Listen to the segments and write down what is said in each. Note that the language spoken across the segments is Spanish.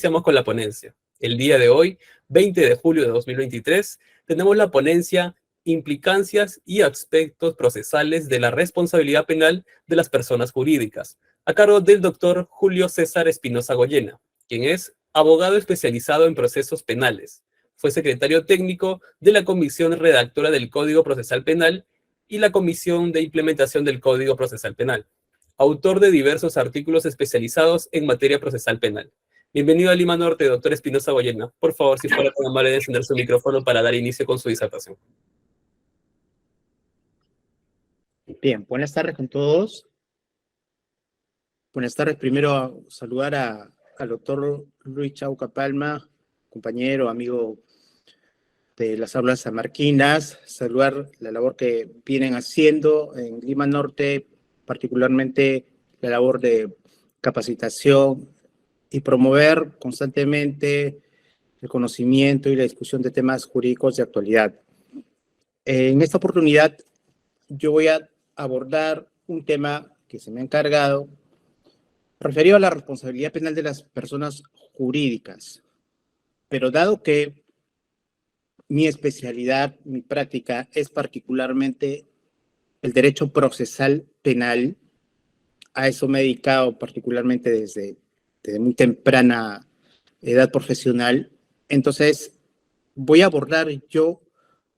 iniciamos con la ponencia. El día de hoy, 20 de julio de 2023, tenemos la ponencia Implicancias y aspectos procesales de la responsabilidad penal de las personas jurídicas, a cargo del doctor Julio César Espinosa Goyena, quien es abogado especializado en procesos penales. Fue secretario técnico de la Comisión Redactora del Código Procesal Penal y la Comisión de Implementación del Código Procesal Penal. Autor de diversos artículos especializados en materia procesal penal. Bienvenido a Lima Norte, doctor Espinosa Goyena. Por favor, si fuera tan amable de encender su micrófono para dar inicio con su disertación. Bien, buenas tardes con todos. Buenas tardes. Primero saludar al doctor Luis Chauca Palma, compañero, amigo de las aulas sanmarquinas, saludar la labor que vienen haciendo en Lima Norte, particularmente la labor de capacitación y promover constantemente el conocimiento y la discusión de temas jurídicos de actualidad. En esta oportunidad yo voy a abordar un tema que se me ha encargado referido a la responsabilidad penal de las personas jurídicas. Pero dado que mi especialidad, mi práctica es particularmente el derecho procesal penal, a eso me he dedicado particularmente desde muy temprana edad profesional, entonces voy a abordar yo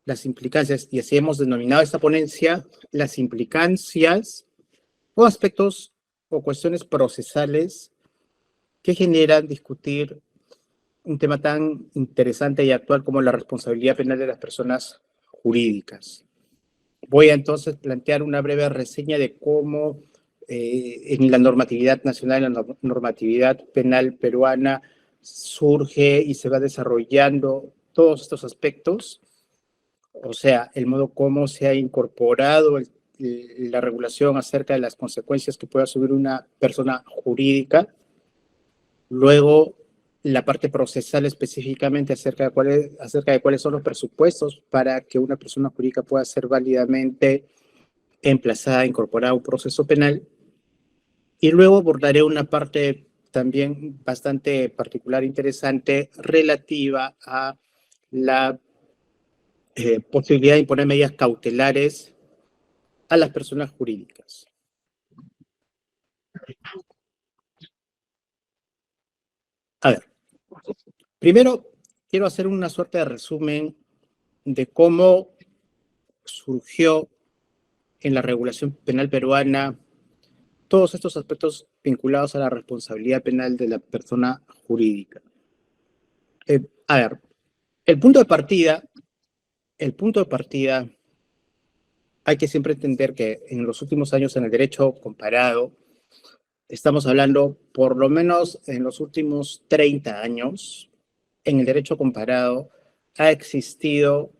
las implicancias, y así hemos denominado esta ponencia, las implicancias o aspectos o cuestiones procesales que generan discutir un tema tan interesante y actual como la responsabilidad penal de las personas jurídicas. Voy a entonces plantear una breve reseña de cómo en la normatividad nacional, en la normatividad penal peruana, surge y se va desarrollando todos estos aspectos. O sea, el modo como se ha incorporado la regulación acerca de las consecuencias que pueda asumir una persona jurídica. Luego, la parte procesal específicamente acerca de cuáles son los presupuestos para que una persona jurídica pueda ser válidamente emplazada, incorporada a un proceso penal. Y luego abordaré una parte también bastante particular, interesante, relativa a la posibilidad de imponer medidas cautelares a las personas jurídicas. A ver, primero quiero hacer una suerte de resumen de cómo surgió en la regulación penal peruana todos estos aspectos vinculados a la responsabilidad penal de la persona jurídica. A ver, el punto de partida, hay que siempre entender que en los últimos años en el derecho comparado, estamos hablando por lo menos en los últimos 30 años, en el derecho comparado ha existido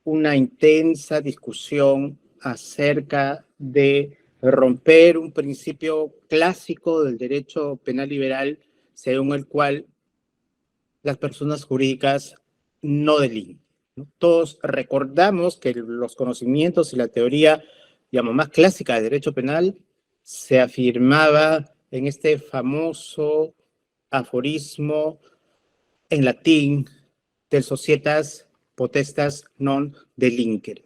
una intensa discusión acerca de romper un principio clásico del derecho penal liberal, según el cual las personas jurídicas no delinquen. Todos recordamos que los conocimientos y la teoría, digamos, más clásica de derecho penal se afirmaba en este famoso aforismo en latín del societas potestas non delinquere.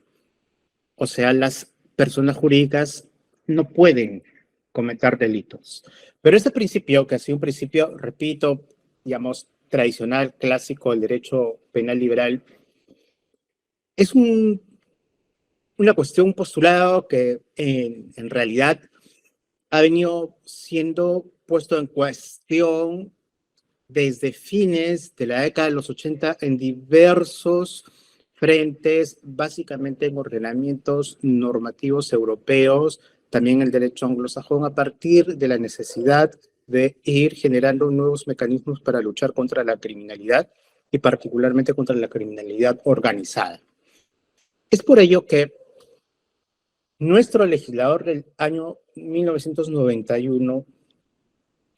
O sea, las personas jurídicas no pueden cometer delitos. Pero este principio, que ha sido un principio, repito, digamos, tradicional, clásico del derecho penal liberal, es una cuestión, un postulado que en realidad ha venido siendo puesto en cuestión desde fines de la década de los 80 en diversos frentes, básicamente en ordenamientos normativos europeos, también el derecho anglosajón, a partir de la necesidad de ir generando nuevos mecanismos para luchar contra la criminalidad y particularmente contra la criminalidad organizada. Es por ello que nuestro legislador del año 1991,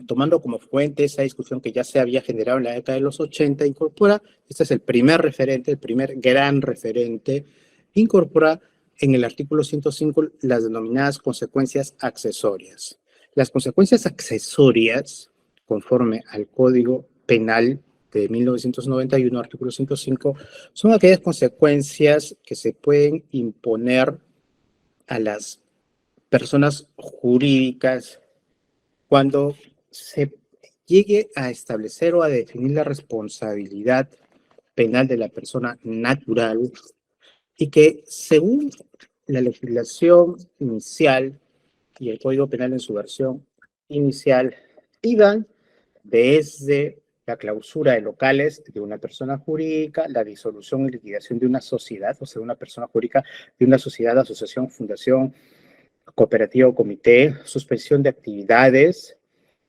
tomando como fuente esa discusión que ya se había generado en la década de los 80, incorpora, este es el primer referente, el primer gran referente, incorpora en el artículo 105 las denominadas consecuencias accesorias. Las consecuencias accesorias, conforme al Código Penal de 1991, artículo 105, son aquellas consecuencias que se pueden imponer a las personas jurídicas cuando se llegue a establecer o a definir la responsabilidad penal de la persona natural y que según la legislación inicial y el Código Penal en su versión inicial iban desde la clausura de locales de una persona jurídica, la disolución y liquidación de una sociedad, o sea, de una persona jurídica, de una sociedad, asociación, fundación, cooperativa o comité, suspensión de actividades,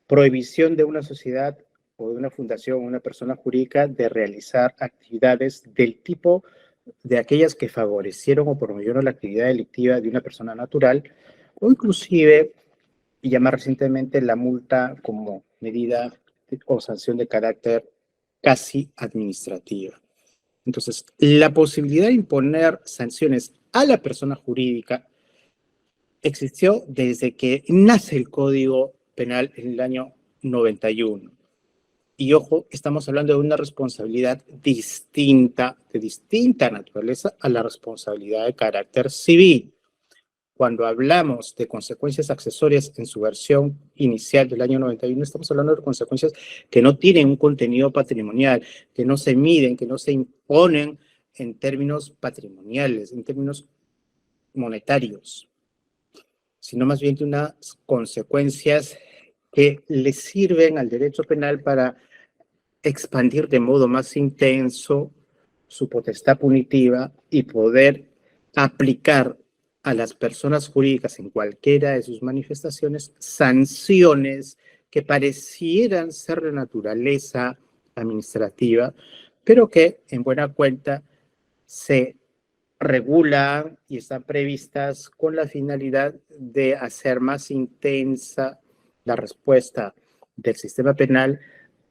prohibición de una sociedad o de una fundación o una persona jurídica de realizar actividades del tipo de aquellas que favorecieron o promovieron la actividad delictiva de una persona natural, o inclusive, y ya más recientemente, la multa como medida o sanción de carácter casi administrativa. Entonces, la posibilidad de imponer sanciones a la persona jurídica existió desde que nace el Código Penal en el año 91. Y ojo, estamos hablando de una responsabilidad distinta, de distinta naturaleza a la responsabilidad de carácter civil. Cuando hablamos de consecuencias accesorias en su versión inicial del año 91, estamos hablando de consecuencias que no tienen un contenido patrimonial, que no se miden, que no se imponen en términos patrimoniales, en términos monetarios, sino más bien de unas consecuencias que le sirven al derecho penal para expandir de modo más intenso su potestad punitiva y poder aplicar a las personas jurídicas en cualquiera de sus manifestaciones sanciones que parecieran ser de naturaleza administrativa, pero que en buena cuenta se regulan y están previstas con la finalidad de hacer más intensa la respuesta del sistema penal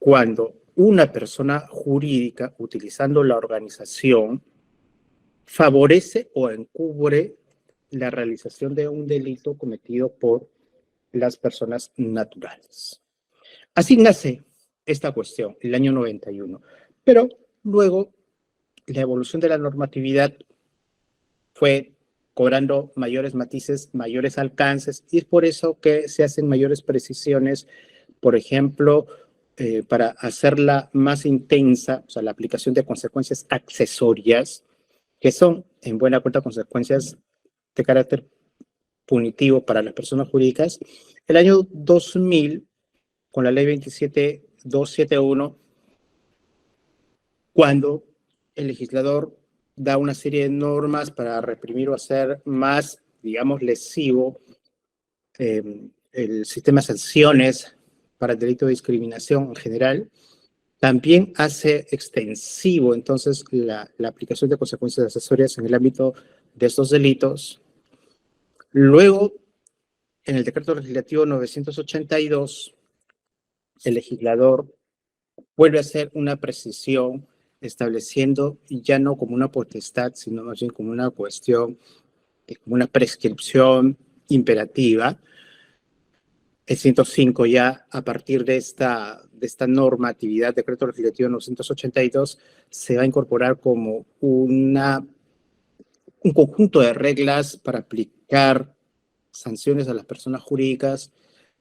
cuando una persona jurídica, utilizando la organización, favorece o encubre la realización de un delito cometido por las personas naturales. Así nace esta cuestión, el año 91. Pero luego la evolución de la normatividad fue cobrando mayores matices, mayores alcances, y es por eso que se hacen mayores precisiones, por ejemplo, para hacerla más intensa, o sea, la aplicación de consecuencias accesorias, que son, en buena cuenta, consecuencias de carácter punitivo para las personas jurídicas. El año 2000, con la ley 27271, cuando el legislador da una serie de normas para reprimir o hacer más, digamos, lesivo el sistema de sanciones para el delito de discriminación en general, también hace extensivo entonces la aplicación de consecuencias accesorias en el ámbito de estos delitos. Luego, en el decreto legislativo 982, el legislador vuelve a hacer una precisión estableciendo ya no como una potestad, sino más bien como una cuestión, como una prescripción imperativa. El 105 ya a partir de esta normatividad, decreto legislativo 982, se va a incorporar como un conjunto de reglas para aplicar sanciones a las personas jurídicas,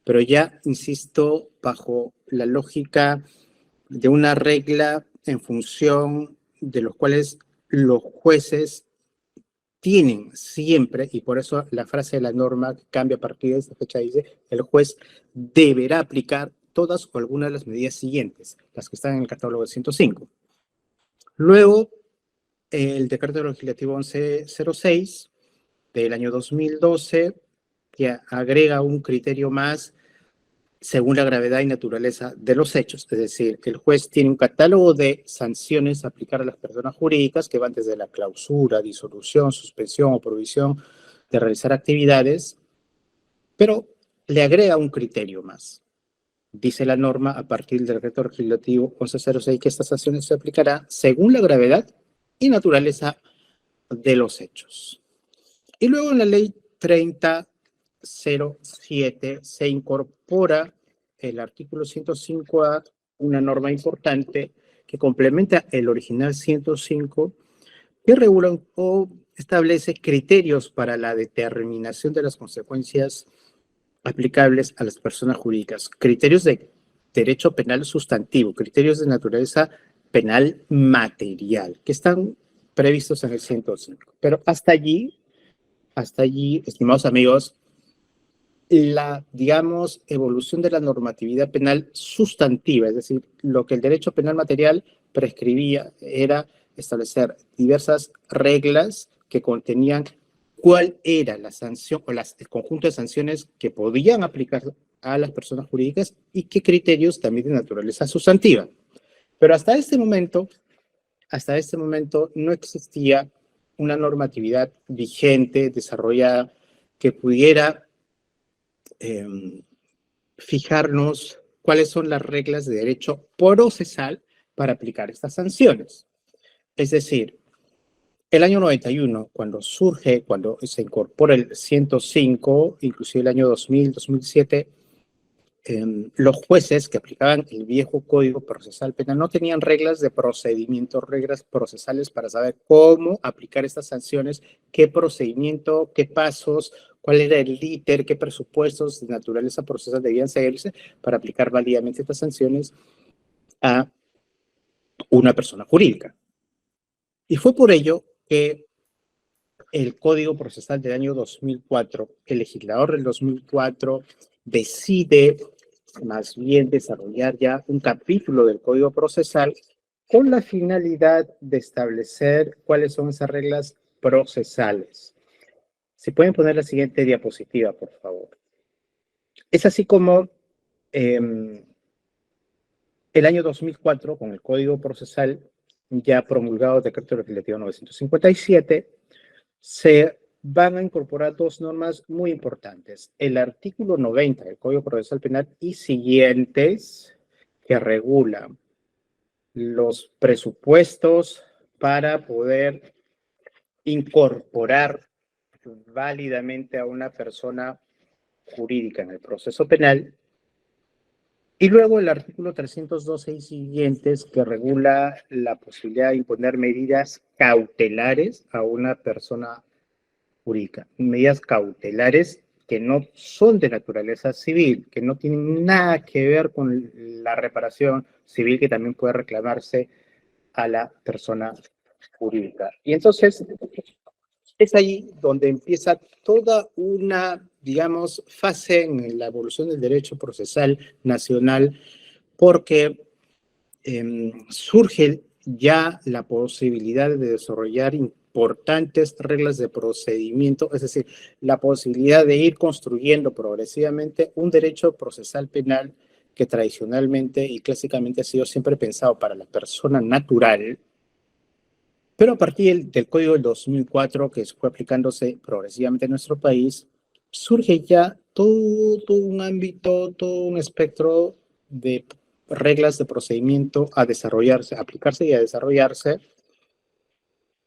pero ya, insisto, bajo la lógica de una regla en función de los cuales los jueces tienen siempre, y por eso la frase de la norma cambia a partir de esta fecha, dice, el juez deberá aplicar todas o algunas de las medidas siguientes, las que están en el catálogo de 105. Luego, el decreto legislativo 1106 del año 2012, que agrega un criterio más según la gravedad y naturaleza de los hechos. Es decir, el juez tiene un catálogo de sanciones a aplicar a las personas jurídicas que van desde la clausura, disolución, suspensión o prohibición de realizar actividades, pero le agrega un criterio más. Dice la norma a partir del decreto legislativo 1106 que estas sanciones se aplicarán según la gravedad y naturaleza de los hechos. Y luego en la ley 3007 se incorpora el artículo 105A una norma importante que complementa el original 105, que regula o establece criterios para la determinación de las consecuencias aplicables a las personas jurídicas, criterios de derecho penal sustantivo, criterios de naturaleza penal material, que están previstos en el 105. Pero hasta allí, estimados amigos, la, digamos, evolución de la normatividad penal sustantiva, es decir, lo que el derecho penal material prescribía era establecer diversas reglas que contenían cuál era la sanción o el conjunto de sanciones que podían aplicar a las personas jurídicas y qué criterios también de naturaleza sustantiva. Pero hasta este momento no existía una normatividad vigente, desarrollada, que pudiera fijarnos cuáles son las reglas de derecho procesal para aplicar estas sanciones. Es decir, el año 91, cuando se incorpora el 105, inclusive el año 2000, 2007, los jueces que aplicaban el viejo Código Procesal Penal no tenían reglas de procedimiento, reglas procesales para saber cómo aplicar estas sanciones, qué procedimiento, qué pasos, cuál era el íter, qué presupuestos de naturaleza procesal debían seguirse para aplicar válidamente estas sanciones a una persona jurídica. Y fue por ello que el Código Procesal del año 2004, el legislador del 2004 decide más bien desarrollar ya un capítulo del Código Procesal con la finalidad de establecer cuáles son esas reglas procesales. Si pueden poner la siguiente diapositiva, por favor. Es así como el año 2004, con el Código Procesal ya promulgado, decreto legislativo 957, se van a incorporar dos normas muy importantes. El artículo 90 del Código Procesal Penal y siguientes, que regulan los presupuestos para poder incorporar válidamente a una persona jurídica en el proceso penal. Y luego el artículo 312 y siguientes, que regula la posibilidad de imponer medidas cautelares a una persona jurídica. Medidas cautelares que no son de naturaleza civil, que no tienen nada que ver con la reparación civil que también puede reclamarse a la persona jurídica. Y entonces es ahí donde empieza toda una, digamos, fase en la evolución del derecho procesal nacional, porque surge ya la posibilidad de desarrollar importantes reglas de procedimiento, es decir, la posibilidad de ir construyendo progresivamente un derecho procesal penal que tradicionalmente y clásicamente ha sido siempre pensado para la persona natural, pero a partir del Código del 2004, que fue aplicándose progresivamente en nuestro país, surge ya todo un ámbito, todo un espectro de reglas de procedimiento a desarrollarse, a aplicarse y a desarrollarse,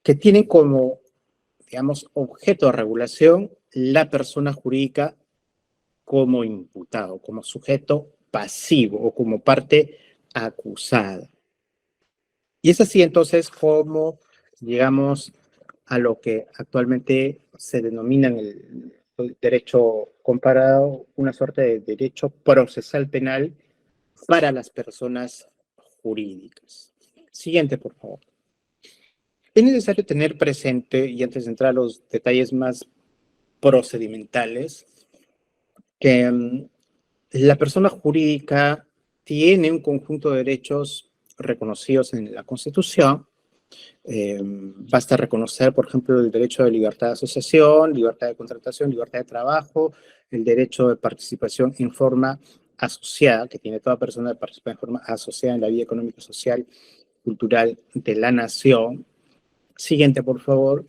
que tienen como, digamos, objeto de regulación la persona jurídica como imputado, como sujeto pasivo o como parte acusada. Y es así entonces como llegamos a lo que actualmente se denomina en el derecho comparado una suerte de derecho procesal penal para las personas jurídicas. Siguiente, por favor. Es necesario tener presente, y antes de entrar a los detalles más procedimentales, que la persona jurídica tiene un conjunto de derechos reconocidos en la Constitución. Basta reconocer, por ejemplo, el derecho de libertad de asociación, libertad de contratación, libertad de trabajo, el derecho de participación en forma asociada, que tiene toda persona de participar en forma asociada en la vida económica, social, cultural de la nación. Siguiente, por favor.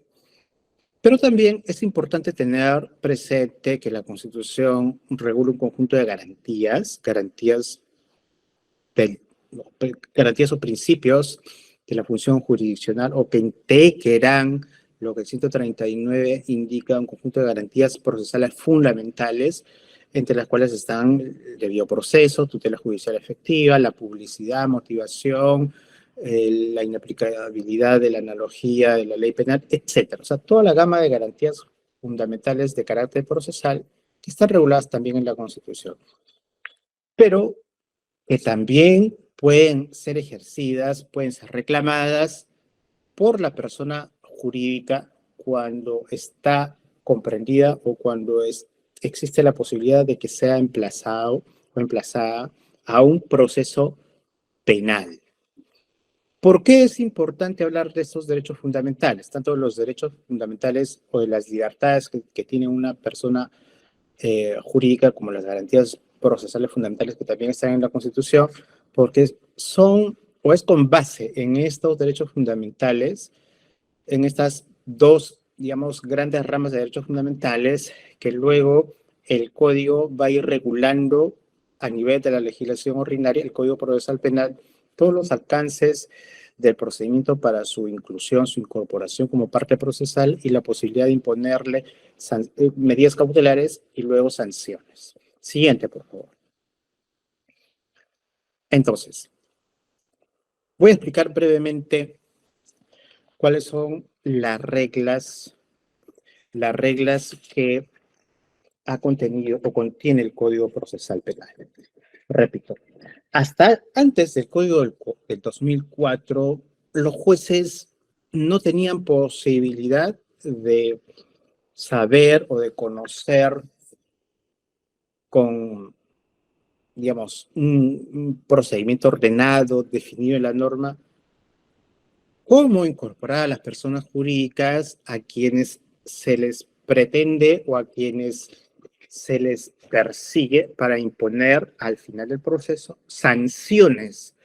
Pero también es importante tener presente que la Constitución regula un conjunto de garantías o principios de la función jurisdiccional o que integran lo que el 139 indica, un conjunto de garantías procesales fundamentales, entre las cuales están el debido proceso, tutela judicial efectiva, la publicidad, motivación, la inaplicabilidad de la analogía de la ley penal, etcétera. O sea, toda la gama de garantías fundamentales de carácter procesal que están reguladas también en la Constitución, pero que también pueden ser ejercidas, pueden ser reclamadas por la persona jurídica cuando está comprendida o cuando existe la posibilidad de que sea emplazado o emplazada a un proceso penal. ¿Por qué es importante hablar de estos derechos fundamentales? Tanto los derechos fundamentales o de las libertades que tiene una persona jurídica como las garantías procesales fundamentales que también están en la Constitución, porque son o es con base en estos derechos fundamentales, en estas dos, digamos, grandes ramas de derechos fundamentales, que luego el Código va a ir regulando a nivel de la legislación ordinaria, el Código Procesal Penal, todos los alcances del procedimiento para su inclusión, su incorporación como parte procesal y la posibilidad de imponerle medidas cautelares y luego sanciones. Siguiente, por favor. Entonces, voy a explicar brevemente cuáles son las reglas que ha contenido o contiene el Código Procesal Penal. Repito, hasta antes del Código del 2004, los jueces no tenían posibilidad de saber o de conocer con, digamos, un procedimiento ordenado, definido en la norma, cómo incorporar a las personas jurídicas a quienes se les pretende o a quienes se les persigue para imponer al final del proceso sanciones,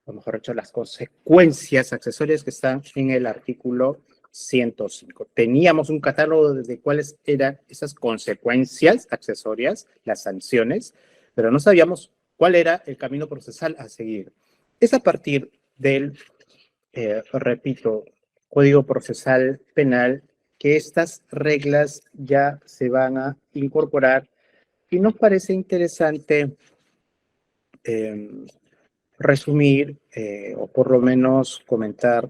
o mejor dicho, las consecuencias accesorias que están en el artículo 105. Teníamos un catálogo de cuáles eran esas consecuencias accesorias, las sanciones, pero no sabíamos cuál era el camino procesal a seguir. Es a partir del, repito, Código Procesal Penal que estas reglas ya se van a incorporar y nos parece interesante resumir o por lo menos comentar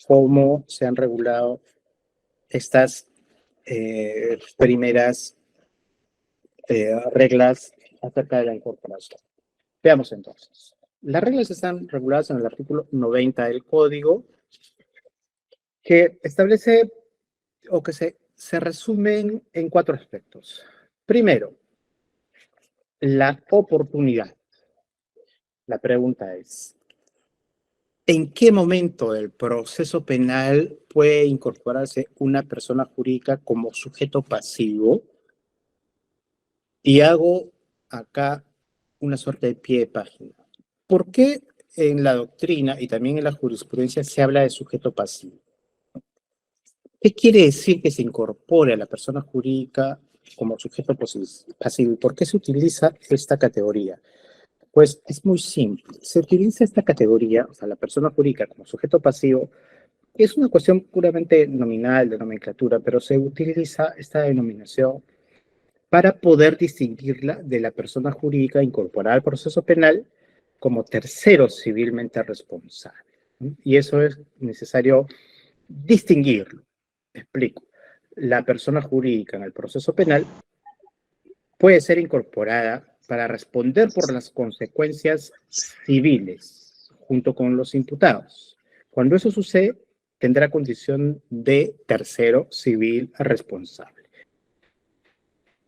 cómo se han regulado estas primeras reglas acerca de la incorporación. Veamos entonces. Las reglas están reguladas en el artículo 90 del Código, que establece o que se resumen en 4 aspectos. Primero, la oportunidad. La pregunta es, ¿en qué momento del proceso penal puede incorporarse una persona jurídica como sujeto pasivo? Y hago acá una suerte de pie de página. ¿Por qué en la doctrina y también en la jurisprudencia se habla de sujeto pasivo? ¿Qué quiere decir que se incorpore a la persona jurídica como sujeto pasivo? ¿Y por qué se utiliza esta categoría? Pues es muy simple. Se utiliza esta categoría, o sea, la persona jurídica como sujeto pasivo, es una cuestión puramente nominal de nomenclatura, pero se utiliza esta denominación para poder distinguirla de la persona jurídica incorporada al proceso penal como tercero civilmente responsable. Y eso es necesario distinguirlo. Explico. La persona jurídica en el proceso penal puede ser incorporada para responder por las consecuencias civiles junto con los imputados. Cuando eso sucede, tendrá condición de tercero civil responsable.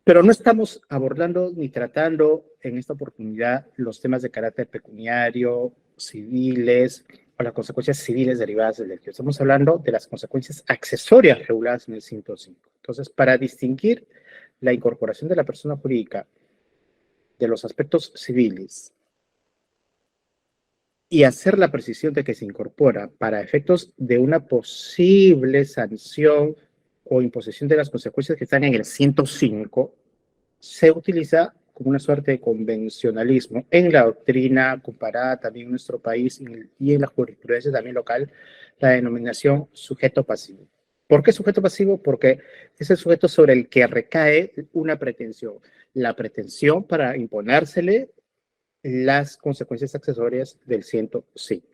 Pero no estamos abordando ni tratando en esta oportunidad los temas de carácter pecuniario, civiles o las consecuencias civiles derivadas del delito. Estamos hablando de las consecuencias accesorias reguladas en el 105. Entonces, para distinguir la incorporación de la persona jurídica de los aspectos civiles y hacer la precisión de que se incorpora para efectos de una posible sanción o imposición de las consecuencias que están en el 105, se utiliza como una suerte de convencionalismo en la doctrina comparada también en nuestro país y en la jurisprudencia también local, la denominación sujeto pasivo. ¿Por qué sujeto pasivo? Porque es el sujeto sobre el que recae una pretensión. La pretensión para imponérsele las consecuencias accesorias del 105.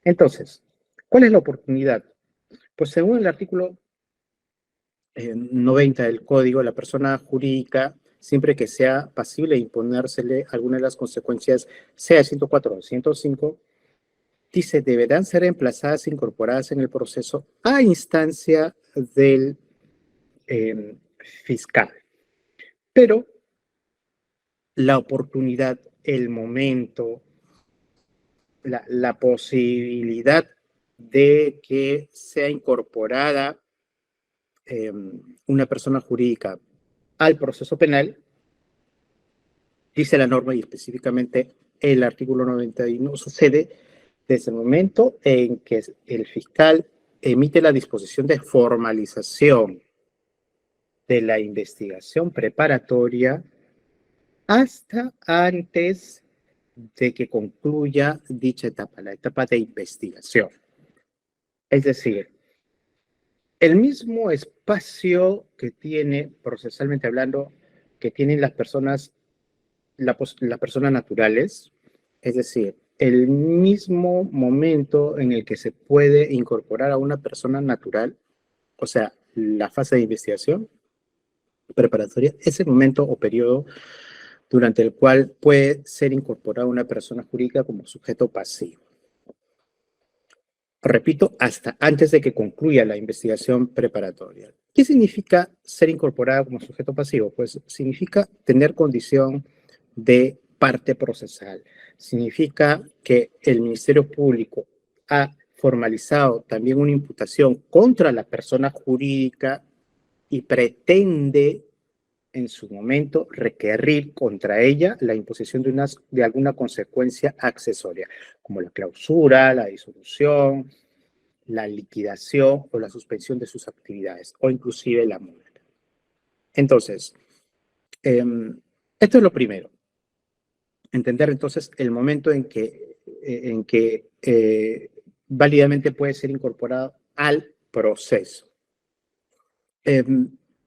Entonces, ¿cuál es la oportunidad? Pues según el artículo 90 del Código, la persona jurídica, siempre que sea pasible de imponérsele alguna de las consecuencias, sea 104 o 105, dice, deberán ser emplazadas e incorporadas en el proceso a instancia del fiscal. Pero la oportunidad, el momento, la posibilidad de que sea incorporada una persona jurídica al proceso penal, dice la norma y específicamente el artículo 91, sucede desde el momento en que el fiscal emite la disposición de formalización de la investigación preparatoria hasta antes de que concluya dicha etapa, la etapa de investigación. Es decir, el mismo espacio que tiene, procesalmente hablando, que tienen las personas, las personas naturales, es decir, el mismo momento en el que se puede incorporar a una persona natural, o sea, la fase de investigación preparatoria, es el momento o periodo durante el cual puede ser incorporada una persona jurídica como sujeto pasivo. Repito, hasta antes de que concluya la investigación preparatoria. ¿Qué significa ser incorporada como sujeto pasivo? Pues significa tener condición de parte procesal. Significa que el Ministerio Público ha formalizado también una imputación contra la persona jurídica y pretende en su momento requerir contra ella la imposición de alguna consecuencia accesoria, como la clausura, la disolución, la liquidación o la suspensión de sus actividades, o inclusive la multa. Entonces, esto es lo primero. Entender entonces el momento en que válidamente puede ser incorporado al proceso.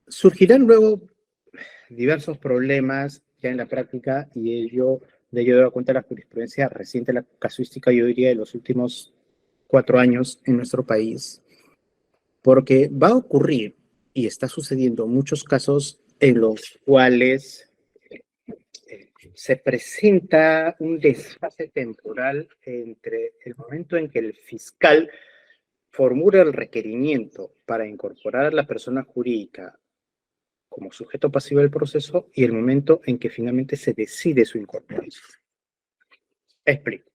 Surgirán luego diversos problemas ya en la práctica y de ello da cuenta la jurisprudencia reciente, la casuística, yo diría, de los últimos 4 años en nuestro país, porque va a ocurrir y está sucediendo muchos casos en los cuales se presenta un desfase temporal entre el momento en que el fiscal formula el requerimiento para incorporar a la persona jurídica como sujeto pasivo del proceso y el momento en que finalmente se decide su incorporación. Explico.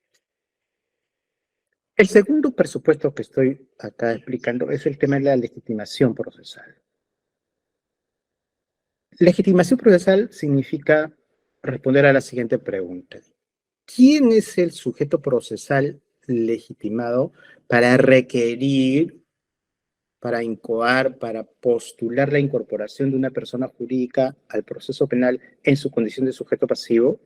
El segundo presupuesto que estoy acá explicando es el tema de la legitimación procesal. Legitimación procesal significa responder a la siguiente pregunta. ¿Quién es el sujeto procesal legitimado para requerir, para incoar, para postular la incorporación de una persona jurídica al proceso penal en su condición de sujeto pasivo?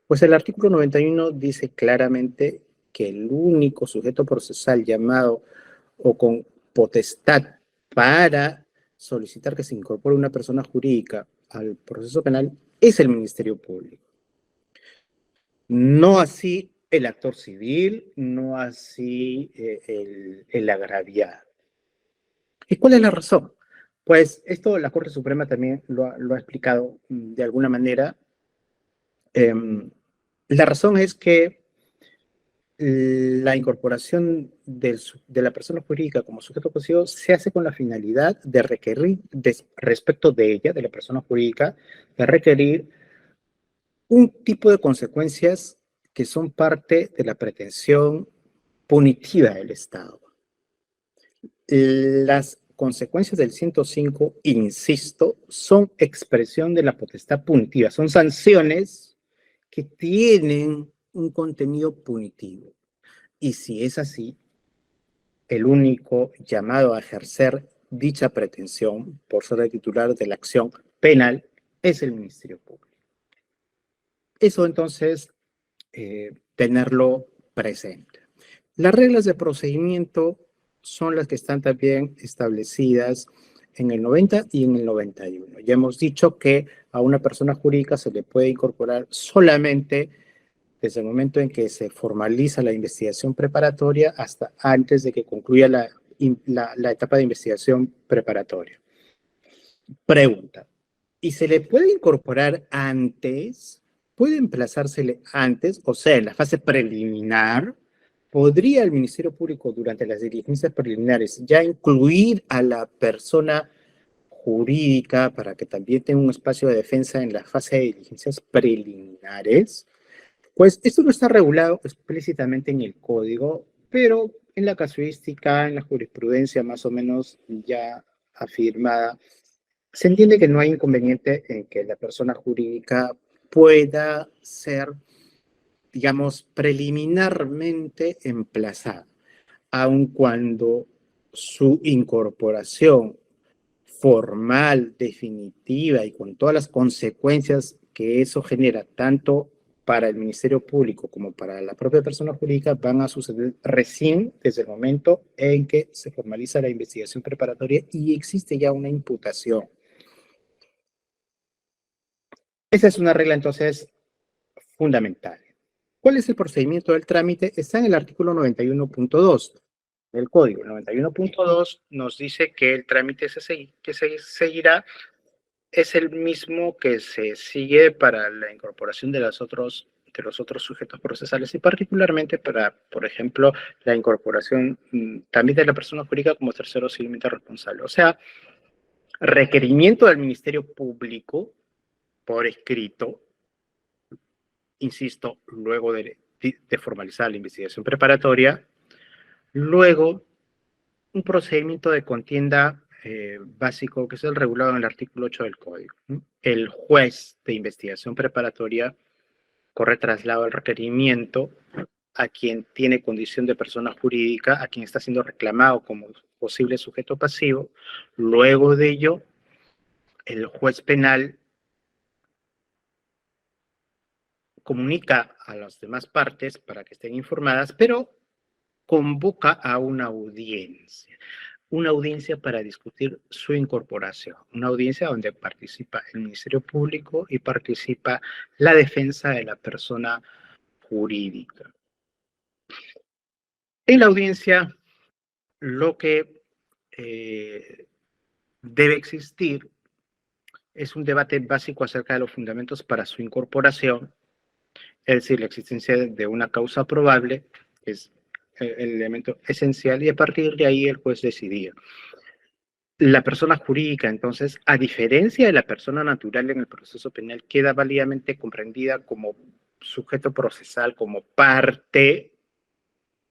Pues el artículo 91 dice claramente que el único sujeto procesal llamado o con potestad para solicitar que se incorpore una persona jurídica al proceso penal es el Ministerio Público. No así el actor civil, no así el agraviado. ¿Y cuál es la razón? Pues esto la Corte Suprema también lo ha explicado de alguna manera. La razón es que la incorporación de la persona jurídica como sujeto pasivo se hace con la finalidad de requerir, respecto de ella, de la persona jurídica, de requerir un tipo de consecuencias que son parte de la pretensión punitiva del Estado. Las consecuencias del 105, insisto, son expresión de la potestad punitiva, son sanciones que tienen un contenido punitivo. Y si es así, el único llamado a ejercer dicha pretensión por ser el titular de la acción penal es el Ministerio Público. Eso entonces, tenerlo presente. Las reglas de procedimiento son las que están también establecidas en el 90 y en el 91. Ya hemos dicho que a una persona jurídica se le puede incorporar solamente desde el momento en que se formaliza la investigación preparatoria hasta antes de que concluya la etapa de investigación preparatoria. Pregunta, ¿y se le puede incorporar antes? ¿Puede emplazársele antes? O sea, en la fase preliminar, ¿podría el Ministerio Público durante las diligencias preliminares ya incluir a la persona jurídica para que también tenga un espacio de defensa en la fase de diligencias preliminares? Pues esto no está regulado explícitamente en el código, pero en la casuística, en la jurisprudencia más o menos ya afirmada, se entiende que no hay inconveniente en que la persona jurídica pueda ser, digamos, preliminarmente emplazada, aun cuando su incorporación formal, definitiva y con todas las consecuencias que eso genera, tanto para el Ministerio Público como para la propia persona jurídica, van a suceder recién desde el momento en que se formaliza la investigación preparatoria y existe ya una imputación. Esa es una regla entonces fundamental. ¿Cuál es el procedimiento del trámite? Está en el artículo 91.2 del código. El 91.2 nos dice que el trámite que se seguirá es el mismo que se sigue para la incorporación de los otros sujetos procesales y particularmente para, por ejemplo, la incorporación también de la persona jurídica como tercero civilmente responsable. O sea, requerimiento del Ministerio Público por escrito, insisto, luego de formalizar la investigación preparatoria, luego un procedimiento de contienda básico que es el regulado en el artículo 8 del Código. El juez de investigación preparatoria corre traslado del requerimiento a quien tiene condición de persona jurídica, a quien está siendo reclamado como posible sujeto pasivo. Luego de ello, el juez penal comunica a las demás partes para que estén informadas, pero convoca a una audiencia para discutir su incorporación, una audiencia donde participa el Ministerio Público y participa la defensa de la persona jurídica. En la audiencia, lo que debe existir es un debate básico acerca de los fundamentos para su incorporación, es decir, la existencia de una causa probable, que es el elemento esencial, y a partir de ahí el juez decidía. La persona jurídica, entonces, a diferencia de la persona natural en el proceso penal, queda válidamente comprendida como sujeto procesal, como parte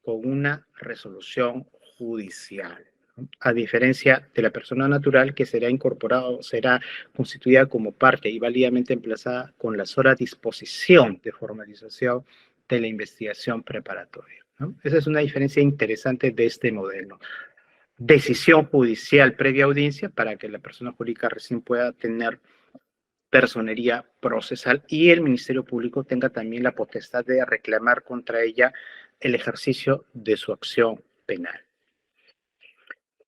con una resolución judicial, ¿no? A diferencia de la persona natural que será incorporada, será constituida como parte y válidamente emplazada con la sola disposición de formalización de la investigación preparatoria, ¿no? Esa es una diferencia interesante de este modelo. Decisión judicial previa audiencia para que la persona jurídica recién pueda tener personería procesal y el Ministerio Público tenga también la potestad de reclamar contra ella el ejercicio de su acción penal.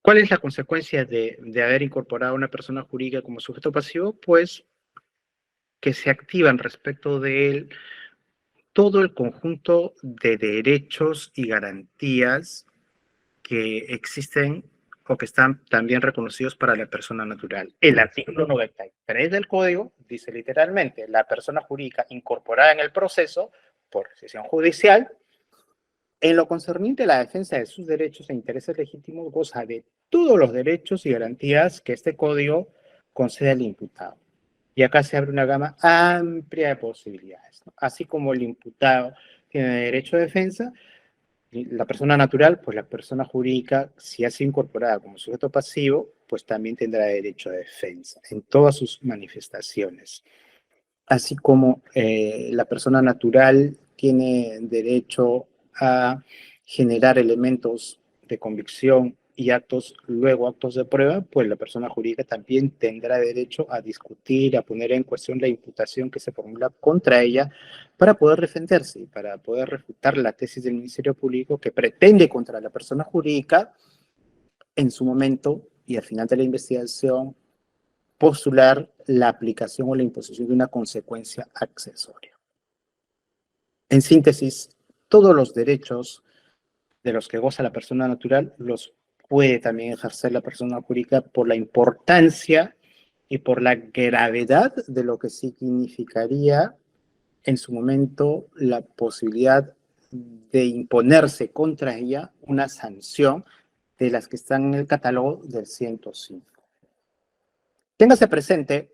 ¿Cuál es la consecuencia de haber incorporado a una persona jurídica como sujeto pasivo? Pues que se activan respecto de él todo el conjunto de derechos y garantías que existen o que están también reconocidos para la persona natural. El artículo 93 del Código dice literalmente, la persona jurídica incorporada en el proceso por decisión judicial, en lo concerniente a la defensa de sus derechos e intereses legítimos, goza de todos los derechos y garantías que este Código concede al imputado. Y acá se abre una gama amplia de posibilidades, ¿no? Así como el imputado tiene derecho de defensa, la persona natural, pues la persona jurídica, si ha sido incorporada como sujeto pasivo, pues también tendrá derecho de defensa en todas sus manifestaciones. Así como la persona natural tiene derecho a generar elementos de convicción y luego actos de prueba, pues la persona jurídica también tendrá derecho a discutir, a poner en cuestión la imputación que se formula contra ella para poder defenderse y para poder refutar la tesis del Ministerio Público que pretende contra la persona jurídica en su momento y al final de la investigación postular la aplicación o la imposición de una consecuencia accesoria. En síntesis, todos los derechos de los que goza la persona natural los puede también ejercer la persona jurídica por la importancia y por la gravedad de lo que significaría en su momento la posibilidad de imponerse contra ella una sanción de las que están en el catálogo del 105. Téngase presente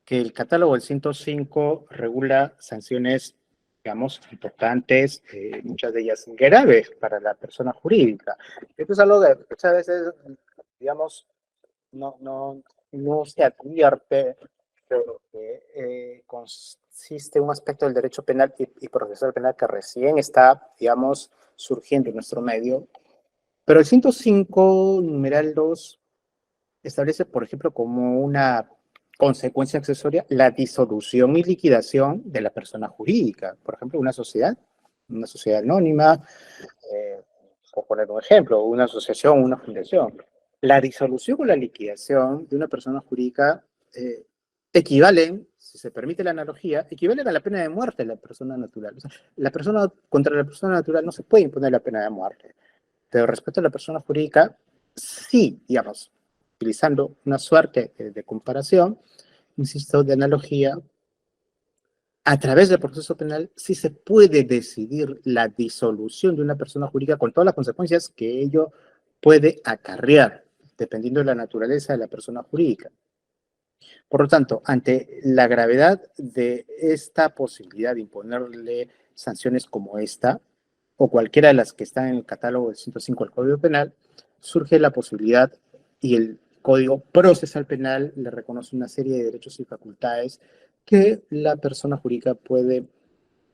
que el catálogo del 105 regula sanciones, digamos, importantes, muchas de ellas graves para la persona jurídica. Esto es algo que muchas veces, digamos, no se advierte, pero que consiste en un aspecto del derecho penal y procesal penal que recién está, digamos, surgiendo en nuestro medio. Pero el 105, numeral 2, establece, por ejemplo, como una consecuencia accesoria la disolución y liquidación de la persona jurídica. Por ejemplo, una sociedad anónima, por poner un ejemplo, una asociación, una fundación. La disolución o la liquidación de una persona jurídica equivalen, si se permite la analogía, equivalen a la pena de muerte de la persona natural. O sea, contra la persona natural no se puede imponer la pena de muerte, pero respecto a la persona jurídica, sí, digamos, utilizando una suerte de comparación, insisto, de analogía, a través del proceso penal sí se puede decidir la disolución de una persona jurídica con todas las consecuencias que ello puede acarrear, dependiendo de la naturaleza de la persona jurídica. Por lo tanto, ante la gravedad de esta posibilidad de imponerle sanciones como esta, o cualquiera de las que están en el catálogo del 105 del Código Penal, surge la posibilidad y el Código Procesal Penal le reconoce una serie de derechos y facultades que la persona jurídica puede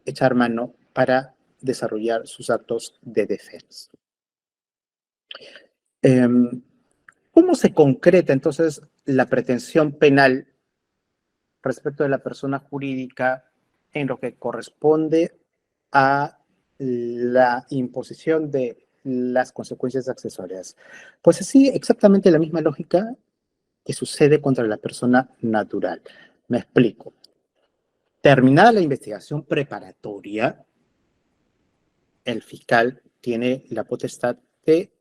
echar mano para desarrollar sus actos de defensa. ¿Cómo se concreta entonces la pretensión penal respecto de la persona jurídica en lo que corresponde a la imposición de las consecuencias accesorias? Pues así, exactamente la misma lógica que sucede contra la persona natural. Me explico. Terminada la investigación preparatoria, el fiscal tiene la potestad de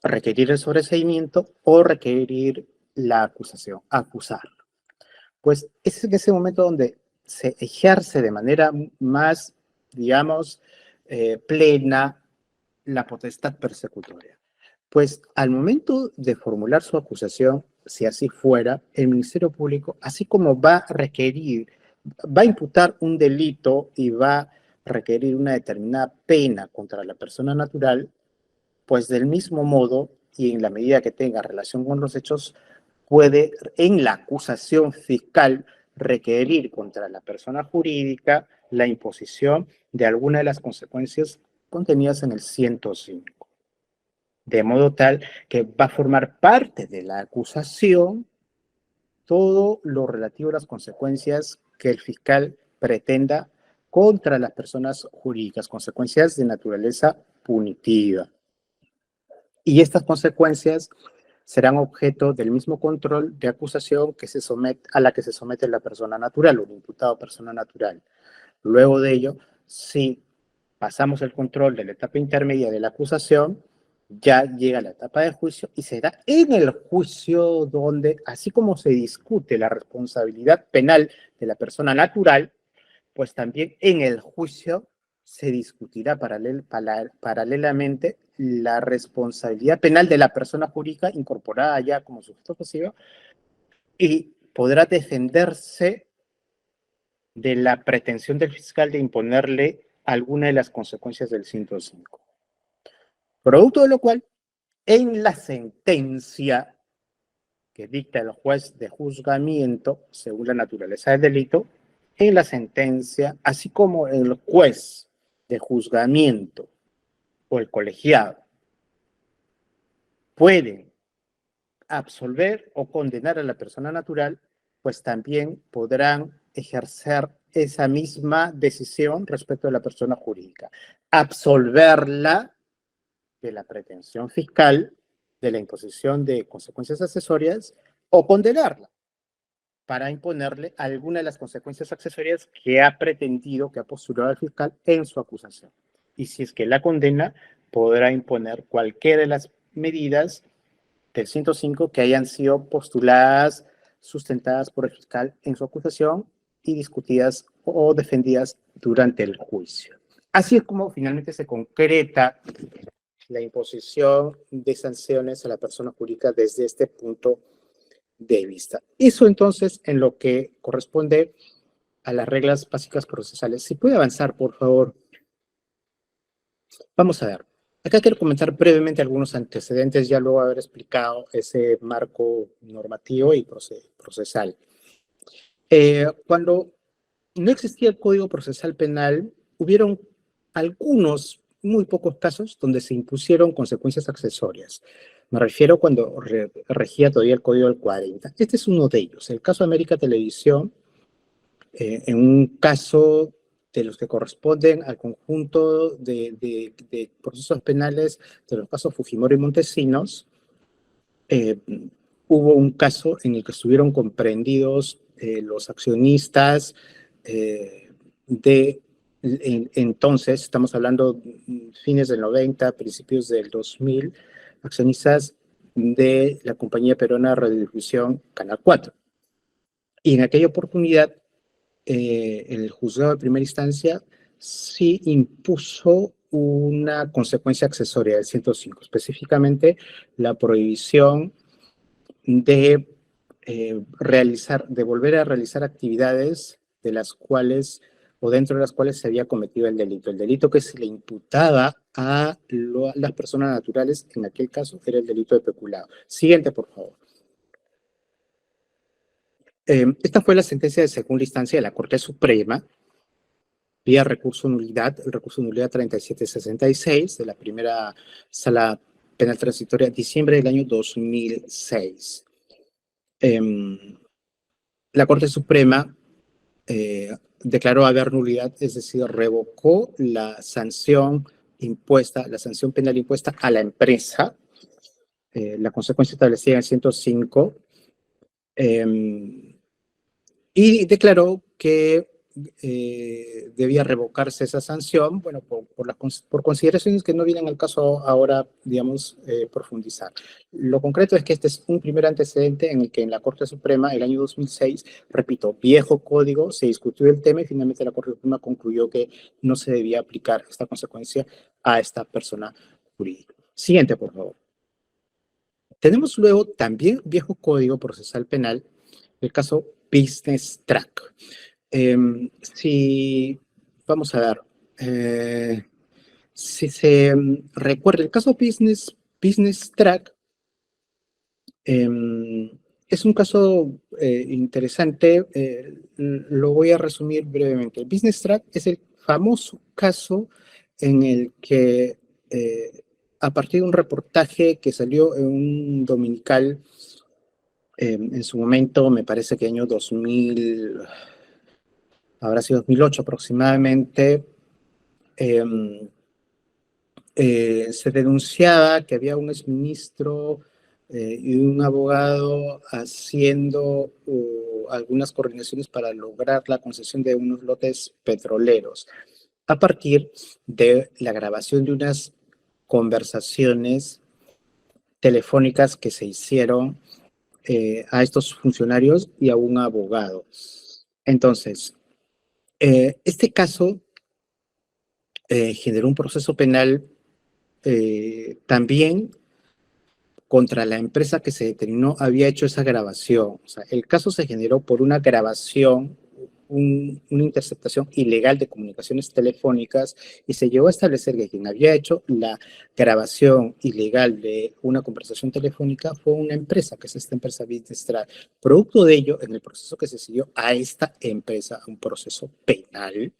requerir el sobreseimiento o requerir la acusación, acusar. Pues es en ese momento donde se ejerce de manera más, digamos, plena la potestad persecutoria. Pues al momento de formular su acusación, si así fuera, el Ministerio Público, así como va a requerir, va a imputar un delito y va a requerir una determinada pena contra la persona natural, pues del mismo modo y en la medida que tenga relación con los hechos, puede en la acusación fiscal requerir contra la persona jurídica la imposición de alguna de las consecuencias contenidas en el 105. De modo tal que va a formar parte de la acusación todo lo relativo a las consecuencias que el fiscal pretenda contra las personas jurídicas, consecuencias de naturaleza punitiva. Y estas consecuencias serán objeto del mismo control de acusación a la que se somete la persona natural o el imputado persona natural. Luego de ello, si pasamos el control de la etapa intermedia de la acusación, ya llega la etapa de juicio y se da en el juicio donde, así como se discute la responsabilidad penal de la persona natural, pues también en el juicio se discutirá paralelamente la responsabilidad penal de la persona jurídica incorporada ya como sujeto pasivo y podrá defenderse de la pretensión del fiscal de imponerle alguna de las consecuencias del 105. Producto de lo cual, en la sentencia que dicta el juez de juzgamiento, según la naturaleza del delito, en la sentencia, así como el juez de juzgamiento o el colegiado pueden absolver o condenar a la persona natural, pues también podrán ejercer esa misma decisión respecto a la persona jurídica. Absolverla de la pretensión fiscal de la imposición de consecuencias accesorias o condenarla para imponerle alguna de las consecuencias accesorias que ha pretendido, que ha postulado el fiscal en su acusación. Y si es que la condena, podrá imponer cualquiera de las medidas del 105 que hayan sido postuladas, sustentadas por el fiscal en su acusación y discutidas o defendidas durante el juicio. Así es como finalmente se concreta la imposición de sanciones a la persona jurídica desde este punto de vista. Eso entonces en lo que corresponde a las reglas básicas procesales. Si puede avanzar, por favor. Vamos a ver. Acá quiero comentar brevemente algunos antecedentes, ya luego haber explicado ese marco normativo y procesal. Cuando no existía el Código Procesal Penal, hubieron algunos, muy pocos casos donde se impusieron consecuencias accesorias. Me refiero cuando regía todavía el Código del 40. Este es uno de ellos, el caso América Televisión, en un caso de los que corresponden al conjunto de procesos penales de los casos Fujimori y Montesinos. Hubo un caso en el que estuvieron comprendidos los accionistas entonces, estamos hablando fines del 90, principios del 2000, accionistas de la compañía peruana de radiodifusión Canal 4. Y en aquella oportunidad, el juzgado de primera instancia sí impuso una consecuencia accesoria del 105, específicamente la prohibición de volver a realizar actividades de las cuales o dentro de las cuales se había cometido el delito. El delito que se le imputaba a las personas naturales, en aquel caso, era el delito de peculado. Siguiente, por favor. Esta fue la sentencia de segunda instancia de la Corte Suprema, vía recurso nulidad, el recurso nulidad 3766 de la primera sala penal transitoria, diciembre del año 2006. La Corte Suprema declaró haber nulidad, es decir, revocó la sanción impuesta, la sanción penal impuesta a la empresa, la consecuencia establecida en el 105, y declaró que debía revocarse esa sanción, bueno, por consideraciones que no vienen al caso ahora, digamos, profundizar. Lo concreto es que este es un primer antecedente en el que en la Corte Suprema, el año 2006, repito, viejo código, se discutió el tema y finalmente la Corte Suprema concluyó que no se debía aplicar esta consecuencia a esta persona jurídica. Siguiente, por favor. Tenemos luego también viejo código procesal penal, el caso Business Track. Vamos a ver, si se recuerda, el caso Business Track es un caso interesante, lo voy a resumir brevemente. El Business Track es el famoso caso en el que a partir de un reportaje que salió en un dominical en su momento, me parece que año 2000, habrá sido 2008 aproximadamente, se denunciaba que había un exministro y un abogado haciendo algunas coordinaciones para lograr la concesión de unos lotes petroleros a partir de la grabación de unas conversaciones telefónicas que se hicieron a estos funcionarios y a un abogado. Entonces, este caso generó un proceso penal también contra la empresa que se determinó había hecho esa grabación. O sea, el caso se generó por una grabación, una interceptación ilegal de comunicaciones telefónicas y se llegó a establecer que quien había hecho la grabación ilegal de una conversación telefónica fue una empresa, que es esta empresa Business Track. Producto de ello, en el proceso que se siguió a esta empresa, un proceso penal,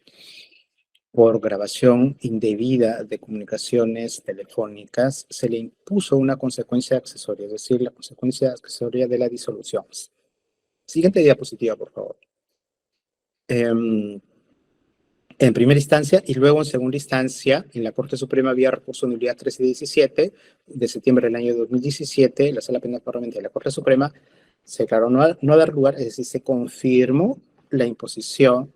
por grabación indebida de comunicaciones telefónicas, se le impuso una consecuencia accesoria, es decir, la consecuencia accesoria de la disolución. Siguiente diapositiva, por favor. en primera instancia y luego en segunda instancia en la Corte Suprema vía recurso de nulidad 13 y 17 de septiembre del año 2017, la Sala Penal Parlamentaria de la Corte Suprema se declaró no dar lugar, es decir, se confirmó la imposición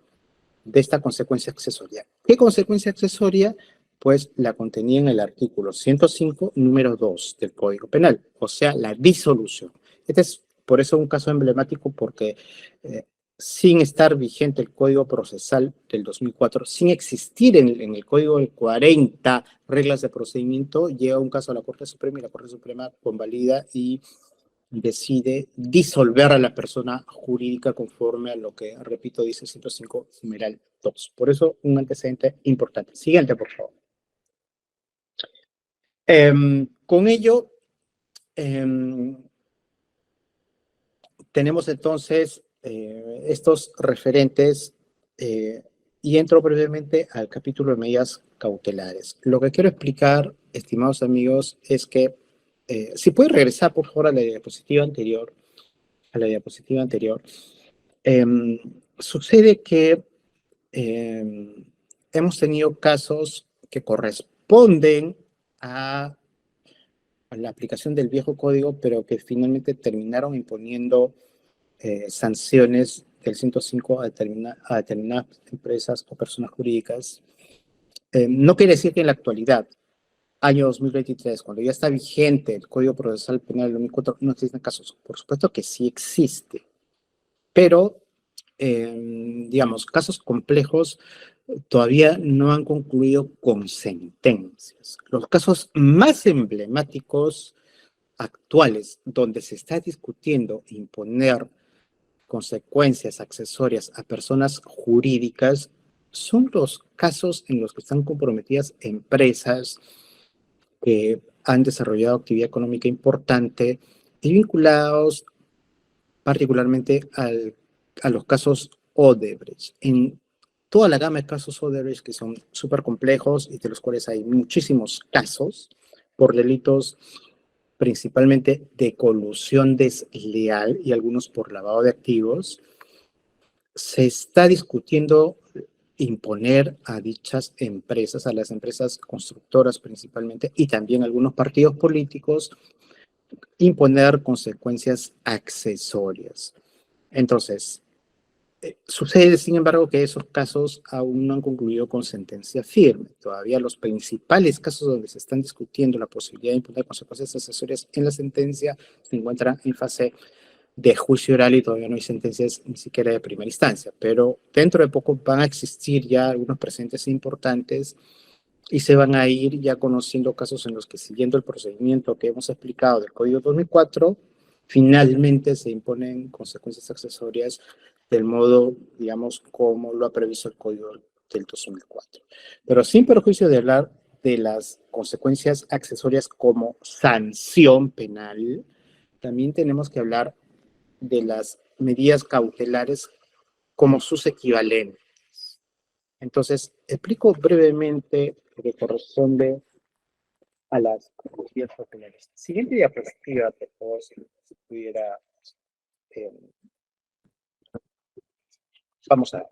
de esta consecuencia accesoria. ¿Qué consecuencia accesoria? Pues la contenía en el artículo 105, número 2 del Código Penal, o sea, la disolución. Este es por eso un caso emblemático porque sin estar vigente el Código Procesal del 2004, sin existir en el Código del 40 reglas de procedimiento, llega un caso a la Corte Suprema y la Corte Suprema convalida y decide disolver a la persona jurídica conforme a lo que, repito, dice 105, numeral 2. Por eso, un antecedente importante. Siguiente, por favor. Con ello, tenemos entonces estos referentes y entro brevemente al capítulo de medidas cautelares. Lo que quiero explicar, estimados amigos, es que si puede regresar, por favor, a la diapositiva anterior, sucede que hemos tenido casos que corresponden a la aplicación del viejo código, pero que finalmente terminaron imponiendo sanciones del 105 a determinadas empresas o personas jurídicas. No quiere decir que en la actualidad, año 2023, cuando ya está vigente el Código Procesal Penal del 2004, no existen casos. Por supuesto que sí existe, pero, digamos, casos complejos todavía no han concluido con sentencias. Los casos más emblemáticos actuales, donde se está discutiendo imponer consecuencias accesorias a personas jurídicas, son los casos en los que están comprometidas empresas que han desarrollado actividad económica importante y vinculados particularmente a los casos Odebrecht. En toda la gama de casos Odebrecht que son súper complejos y de los cuales hay muchísimos casos por delitos principalmente de colusión desleal y algunos por lavado de activos, se está discutiendo imponer a dichas empresas, a las empresas constructoras principalmente, y también a algunos partidos políticos, imponer consecuencias accesorias. Entonces, sucede, sin embargo, que esos casos aún no han concluido con sentencia firme. Todavía los principales casos donde se están discutiendo la posibilidad de imponer consecuencias accesorias en la sentencia se encuentran en fase de juicio oral y todavía no hay sentencias ni siquiera de primera instancia. Pero dentro de poco van a existir ya algunos precedentes importantes y se van a ir ya conociendo casos en los que, siguiendo el procedimiento que hemos explicado del Código 2004, finalmente se imponen consecuencias accesorias del modo, digamos, como lo ha previsto el Código del 2004. Pero sin perjuicio de hablar de las consecuencias accesorias como sanción penal, también tenemos que hablar de las medidas cautelares como sus equivalentes. Entonces, explico brevemente lo que corresponde a las medidas cautelares. Siguiente diapositiva, por favor, si pudiera. Vamos a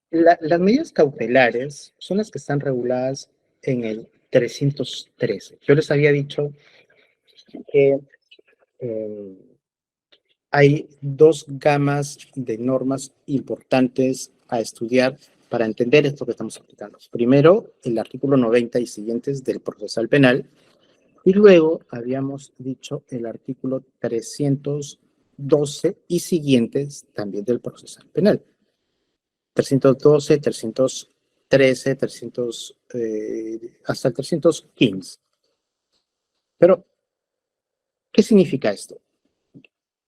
ver. Las medidas cautelares son las que están reguladas en el 313. Yo les había dicho que hay dos gamas de normas importantes a estudiar para entender esto que estamos aplicando. Primero, el artículo 90 y siguientes del procesal penal, y luego habíamos dicho el artículo 312 y siguientes también del procesal penal. 312, 313, 300, hasta el 315. Pero, ¿qué significa esto?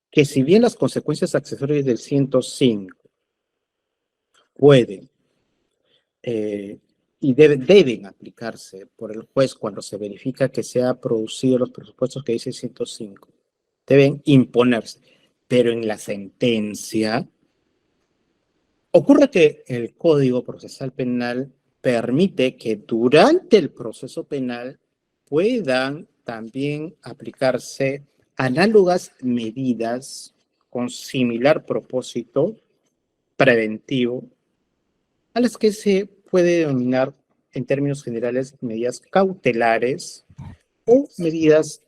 Que si bien las consecuencias accesorias del 105 pueden y deben aplicarse por el juez cuando se verifica que se han producido los presupuestos que dice el 105, deben imponerse. Pero en la sentencia, ocurre que el Código Procesal Penal permite que durante el proceso penal puedan también aplicarse análogas medidas con similar propósito preventivo a las que se puede denominar en términos generales medidas cautelares o medidas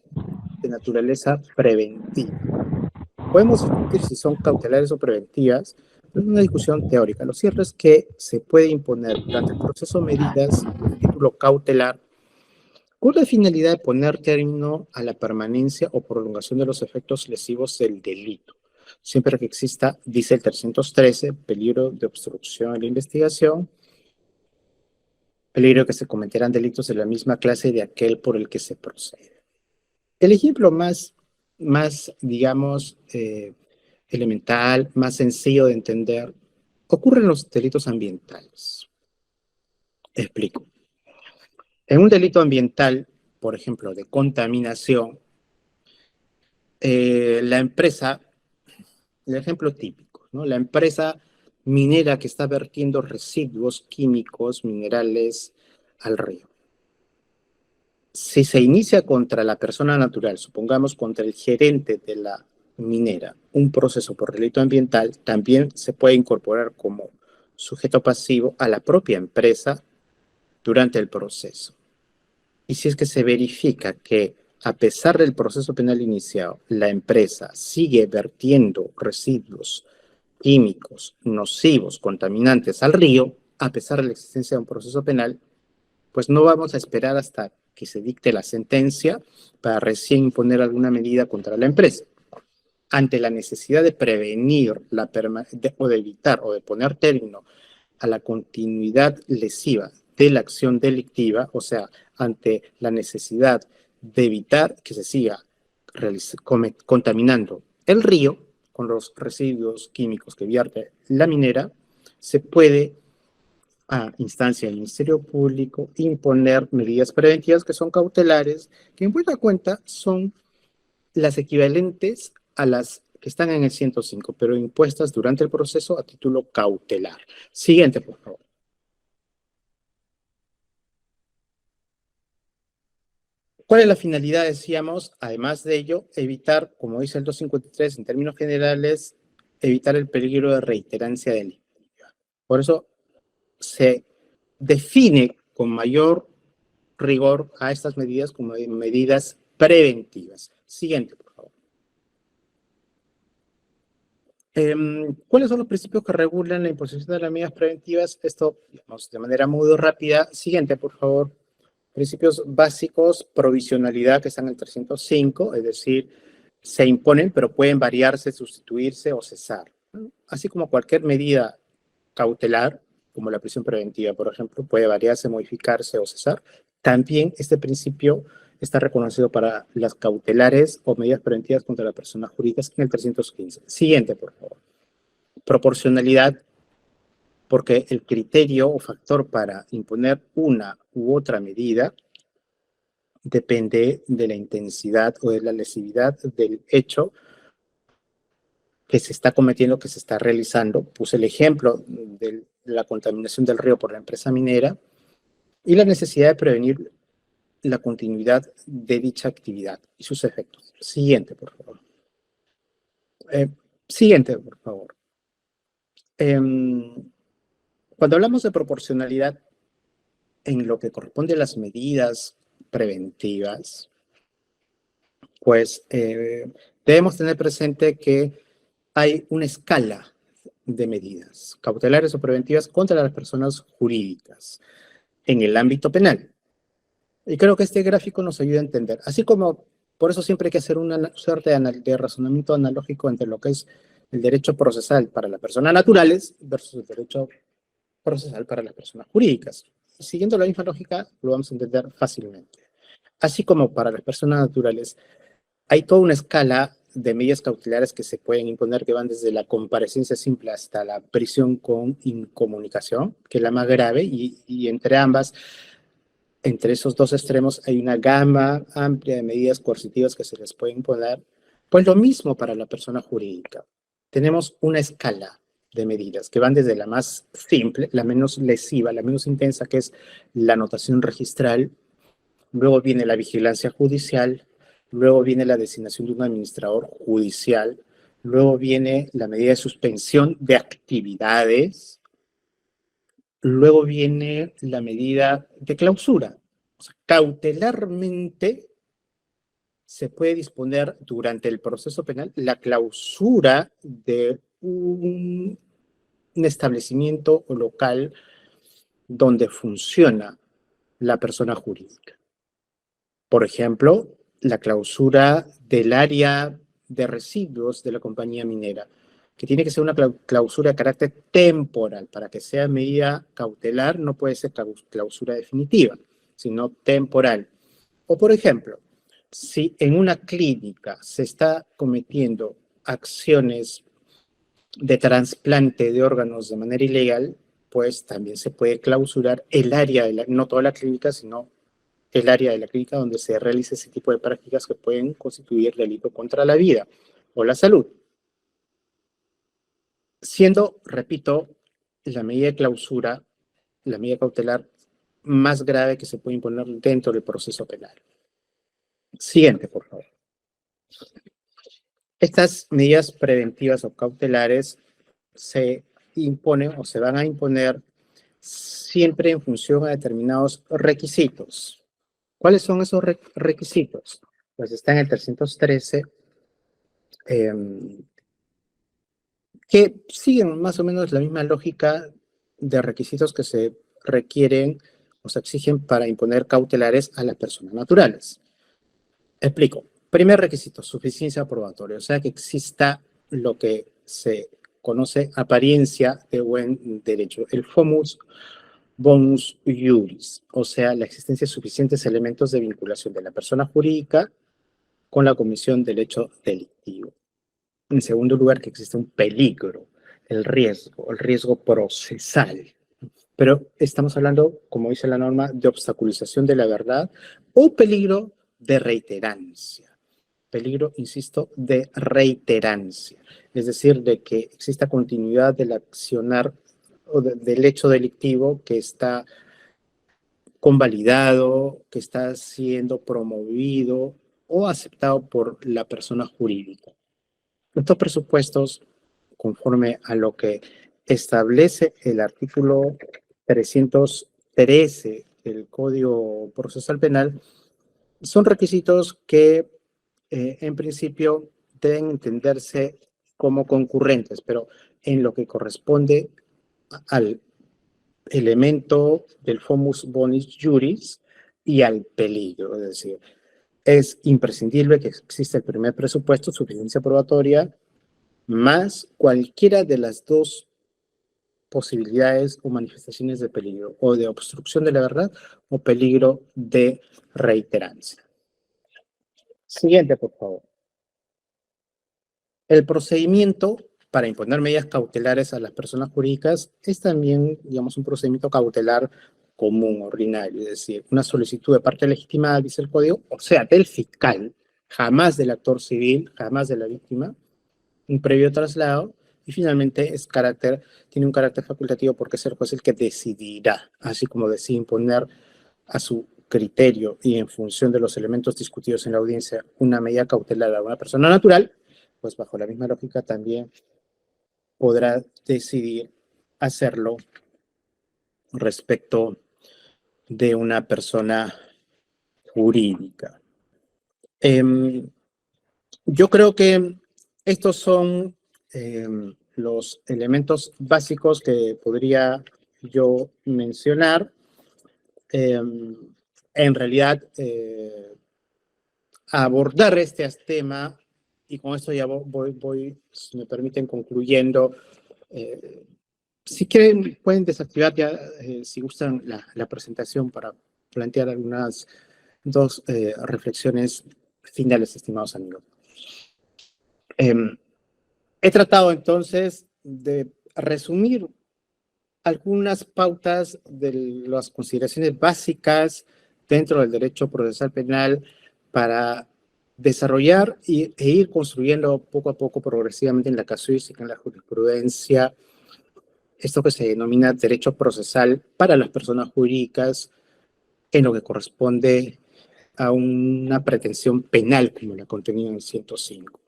de naturaleza preventiva. Podemos discutir si son cautelares o preventivas, pero es una discusión teórica. Lo cierto es que se puede imponer durante el proceso medidas de título cautelar con la finalidad de poner término a la permanencia o prolongación de los efectos lesivos del delito, siempre que exista, dice el 313, peligro de obstrucción a la investigación, peligro de que se cometerán delitos de la misma clase de aquel por el que se procede. El ejemplo más digamos, elemental, más sencillo de entender, ocurre en los delitos ambientales. Explico. En un delito ambiental, por ejemplo, de contaminación, la empresa, el ejemplo típico, ¿no? La empresa minera que está vertiendo residuos químicos, minerales al río. Si se inicia contra la persona natural, supongamos contra el gerente de la minera, un proceso por delito ambiental, también se puede incorporar como sujeto pasivo a la propia empresa durante el proceso. Y si es que se verifica que, a pesar del proceso penal iniciado, la empresa sigue vertiendo residuos químicos nocivos, contaminantes al río, a pesar de la existencia de un proceso penal, pues no vamos a esperar hasta que se dicte la sentencia para recién imponer alguna medida contra la empresa. Ante la necesidad de prevenir o de evitar o de poner término a la continuidad lesiva de la acción delictiva, o sea, ante la necesidad de evitar que se siga contaminando el río con los residuos químicos que vierte la minera, se puede, a instancia del Ministerio Público, imponer medidas preventivas que son cautelares, que en buena cuenta son las equivalentes a las que están en el 105, pero impuestas durante el proceso a título cautelar. Siguiente, por favor. ¿Cuál es la finalidad? Decíamos, además de ello, evitar, como dice el 253 en términos generales, evitar el peligro de reiterancia delictiva. Por eso se define con mayor rigor a estas medidas como medidas preventivas. Siguiente, por favor. ¿Cuáles son los principios que regulan la imposición de las medidas preventivas? Esto, digamos, de manera muy rápida. Siguiente, por favor. Principios básicos, provisionalidad, que están en el 305, es decir, se imponen, pero pueden variarse, sustituirse o cesar. Así como cualquier medida cautelar, como la prisión preventiva, por ejemplo, puede variarse, modificarse o cesar. También este principio está reconocido para las cautelares o medidas preventivas contra las personas jurídicas en el 315. Siguiente, por favor. Proporcionalidad, porque el criterio o factor para imponer una u otra medida depende de la intensidad o de la lesividad del hecho que se está cometiendo, que se está realizando. Puse el ejemplo de la contaminación del río por la empresa minera y la necesidad de prevenir la continuidad de dicha actividad y sus efectos. Siguiente, por favor. Siguiente, por favor. Cuando hablamos de proporcionalidad en lo que corresponde a las medidas preventivas, pues debemos tener presente que hay una escala de medidas cautelares o preventivas contra las personas jurídicas en el ámbito penal. Y creo que este gráfico nos ayuda a entender, así como por eso siempre hay que hacer una suerte de razonamiento analógico entre lo que es el derecho procesal para las personas naturales versus el derecho procesal para las personas jurídicas. Siguiendo la misma lógica, lo vamos a entender fácilmente. Así como para las personas naturales, hay toda una escala de medidas cautelares que se pueden imponer que van desde la comparecencia simple hasta la prisión con incomunicación, que es la más grave, y entre ambas, entre esos dos extremos, hay una gama amplia de medidas coercitivas que se les puede imponer. Pues lo mismo para la persona jurídica. Tenemos una escala de medidas que van desde la más simple, la menos lesiva, la menos intensa, que es la anotación registral. Luego viene la vigilancia judicial. Luego viene la designación de un administrador judicial. Luego viene la medida de suspensión de actividades. luego viene la medida de clausura. O sea, cautelarmente se puede disponer durante el proceso penal la clausura de un establecimiento o local donde funciona la persona jurídica. Por ejemplo, la clausura del área de residuos de la compañía minera, que tiene que ser una clausura de carácter temporal. Para que sea medida cautelar, no puede ser clausura definitiva, sino temporal. O, por ejemplo, si en una clínica se está cometiendo acciones de trasplante de órganos de manera ilegal, pues también se puede clausurar el área, no toda la clínica, sino el área de la clínica donde se realice ese tipo de prácticas que pueden constituir delito contra la vida o la salud. Siendo, repito, la medida de clausura, la medida cautelar más grave que se puede imponer dentro del proceso penal. Siguiente, por favor. Estas medidas preventivas o cautelares se imponen o se van a imponer siempre en función a determinados requisitos. ¿Cuáles son esos requisitos? Pues está en el 313, que siguen más o menos la misma lógica de requisitos que se requieren o se exigen para imponer cautelares a las personas naturales. Explico. Primer requisito, suficiencia probatoria, o sea que exista lo que se conoce apariencia de buen derecho, el famus bonus iuris, o sea, la existencia de suficientes elementos de vinculación de la persona jurídica con la comisión del hecho delictivo. En segundo lugar, que existe un peligro, el riesgo procesal. Pero estamos hablando, como dice la norma, de obstaculización de la verdad o peligro de reiterancia. Peligro, insisto, de reiterancia. Es decir, de que exista continuidad del accionar o del hecho delictivo que está convalidado, que está siendo promovido o aceptado por la persona jurídica. Estos presupuestos, conforme a lo que establece el artículo 313 del Código Procesal Penal, son requisitos que en principio deben entenderse como concurrentes, pero en lo que corresponde al elemento del famus bonis juris y al peligro, es decir, es imprescindible que exista el primer presupuesto, suficiencia probatoria, más cualquiera de las dos posibilidades o manifestaciones de peligro, o de obstrucción de la verdad o peligro de reiterancia. Siguiente, por favor. El procedimiento para imponer medidas cautelares a las personas jurídicas es también, digamos, un procedimiento cautelar común, ordinario, es decir, una solicitud de parte legitimada, dice el código, o sea, del fiscal, jamás del actor civil, jamás de la víctima, un previo traslado, y finalmente tiene un carácter facultativo porque es el juez el que decidirá, así como decide imponer a su criterio y en función de los elementos discutidos en la audiencia una medida cautelar a una persona natural, pues bajo la misma lógica también podrá decidir hacerlo respecto de una persona jurídica. Yo creo que estos son los elementos básicos que podría yo mencionar. En realidad, abordar este tema, y con esto ya voy, si me permiten, concluyendo. Si quieren, pueden desactivar ya, si gustan, la presentación para plantear algunas dos reflexiones finales, estimados amigos. He tratado entonces de resumir algunas pautas de las consideraciones básicas dentro del derecho procesal penal para desarrollar e ir construyendo poco a poco, progresivamente, en la casuística, en la jurisprudencia, esto que se denomina derecho procesal para las personas jurídicas en lo que corresponde a una pretensión penal como la contenida en el 105.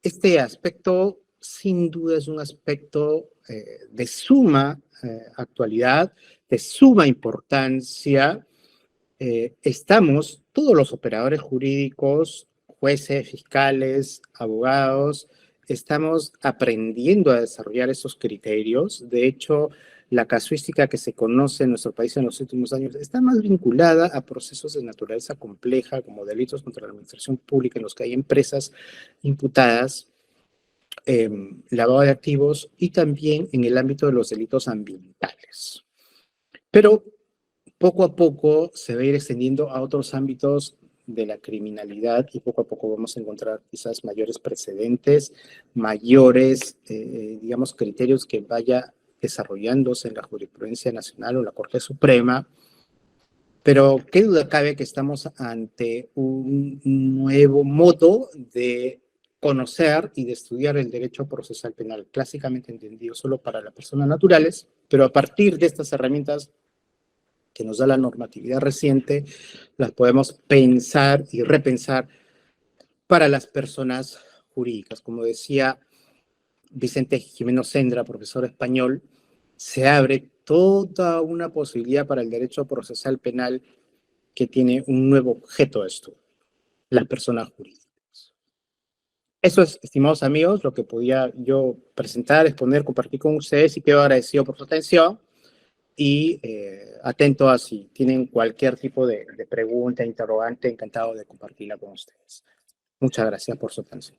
Este aspecto, sin duda, es un aspecto de suma actualidad, de suma importancia. Estamos, todos los operadores jurídicos, jueces, fiscales, abogados, estamos aprendiendo a desarrollar esos criterios. De hecho, la casuística que se conoce en nuestro país en los últimos años está más vinculada a procesos de naturaleza compleja, como delitos contra la administración pública, en los que hay empresas imputadas, lavado de activos, y también en el ámbito de los delitos ambientales. Pero poco a poco se va a ir extendiendo a otros ámbitos de la criminalidad y poco a poco vamos a encontrar quizás mayores precedentes, mayores, digamos, criterios que vaya desarrollándose en la jurisprudencia nacional o en la Corte Suprema. Pero qué duda cabe que estamos ante un nuevo modo de conocer y de estudiar el derecho procesal penal, clásicamente entendido solo para las personas naturales, pero a partir de estas herramientas que nos da la normatividad reciente, las podemos pensar y repensar para las personas jurídicas. Como decía Vicente Jimeno Sendra, profesor español, se abre toda una posibilidad para el derecho procesal penal que tiene un nuevo objeto de estudio, las personas jurídicas. Eso es, estimados amigos, lo que podía yo presentar, exponer, compartir con ustedes, y quedo agradecido por su atención. Y atento a si tienen cualquier tipo de pregunta, interrogante, encantado de compartirla con ustedes. Muchas gracias por su atención.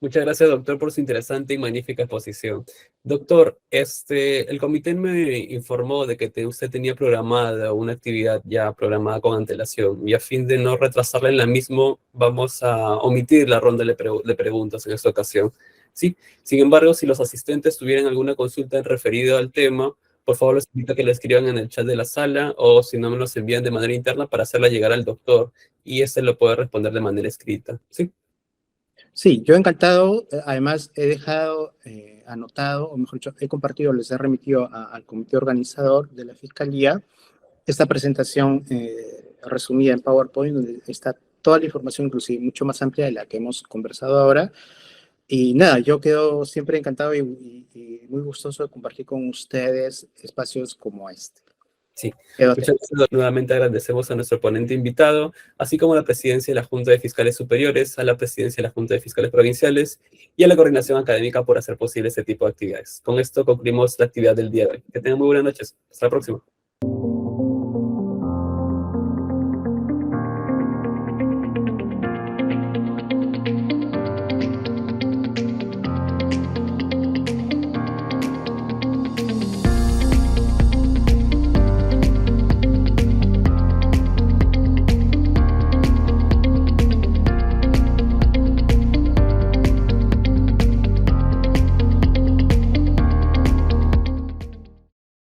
Muchas gracias, doctor, por su interesante y magnífica exposición. Doctor, el comité me informó de que usted tenía programada una actividad ya programada con antelación, y a fin de no retrasarla en la misma, vamos a omitir la ronda de preguntas en esta ocasión. ¿Sí? Sin embargo, si los asistentes tuvieran alguna consulta referida al tema, por favor les invito a que la escriban en el chat de la sala, o si no, me los envían de manera interna para hacerla llegar al doctor, y lo puede responder de manera escrita. ¿Sí? Sí, yo encantado. Además, he dejado anotado, o mejor dicho, he compartido, les he remitido al comité organizador de la Fiscalía esta presentación resumida en PowerPoint, donde está toda la información, inclusive mucho más amplia de la que hemos conversado ahora. Y nada, yo quedo siempre encantado y muy gustoso de compartir con ustedes espacios como este. Sí, muchas gracias. Nuevamente agradecemos a nuestro ponente invitado, así como a la Presidencia de la Junta de Fiscales Superiores, a la Presidencia de la Junta de Fiscales Provinciales y a la Coordinación Académica por hacer posible este tipo de actividades. Con esto concluimos la actividad del día de hoy. Que tengan muy buenas noches. Hasta la próxima.